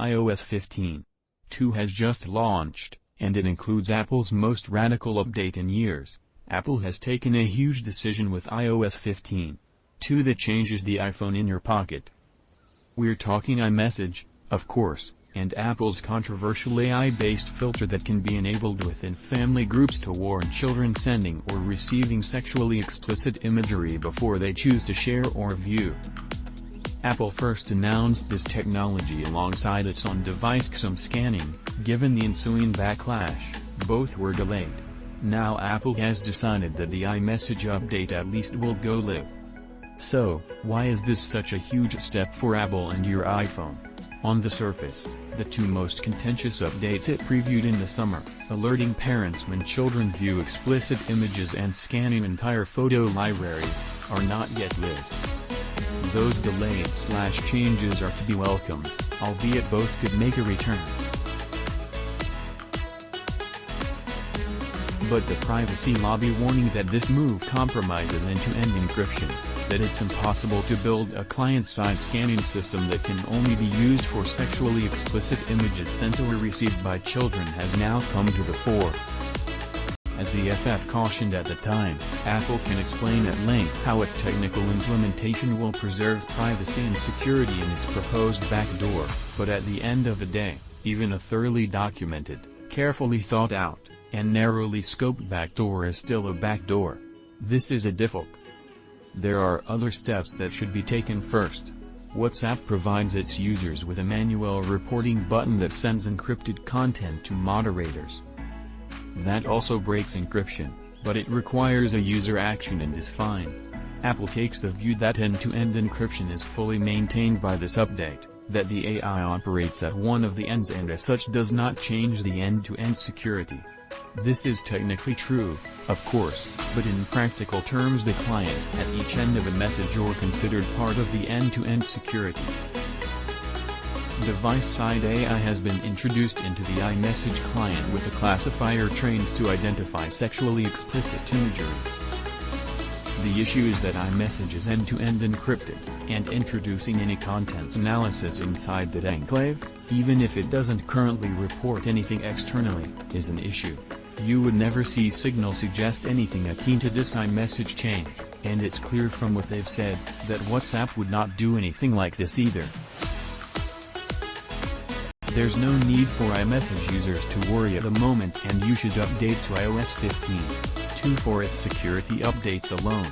iOS 15.2 has just launched, and it includes Apple's most radical update in years. Apple has taken a huge decision with iOS 15.2 that changes the iPhone in your pocket. We're talking iMessage, of course, and Apple's controversial AI-based filter that can be enabled within family groups to warn children sending or receiving sexually explicit imagery before they choose to share or view. Apple first announced this technology alongside its on-device XM scanning. Given the ensuing backlash, both were delayed. Now Apple has decided that the iMessage update at least will go live. So, why is this such a huge step for Apple and your iPhone? On the surface, the two most contentious updates it previewed in the summer, alerting parents when children view explicit images and scanning entire photo libraries, are not yet live. Those delayed/changes are to be welcomed, albeit both could make a return. But the privacy lobby warning that this move compromises end-to-end encryption, that it's impossible to build a client-side scanning system that can only be used for sexually explicit images sent or received by children has now come to the fore. As the FF cautioned at the time, Apple can explain at length how its technical implementation will preserve privacy and security in its proposed backdoor, but at the end of the day, even a thoroughly documented, carefully thought out, and narrowly scoped backdoor is still a backdoor. This is a default. There are other steps that should be taken first. WhatsApp provides its users with a manual reporting button that sends encrypted content to moderators. That also breaks encryption, but it requires a user action and is fine. Apple takes the view that end-to-end encryption is fully maintained by this update, that the AI operates at one of the ends and as such does not change the end-to-end security. This is technically true, of course, but in practical terms the clients at each end of a message are considered part of the end-to-end security. Device-side AI has been introduced into the iMessage client with a classifier trained to identify sexually explicit imagery. The issue is that iMessage is end-to-end encrypted, and introducing any content analysis inside that enclave, even if it doesn't currently report anything externally, is an issue. You would never see Signal suggest anything akin to this iMessage change, and it's clear from what they've said, that WhatsApp would not do anything like this either. There's no need for iMessage users to worry at the moment, and you should update to iOS 15.2 for its security updates alone.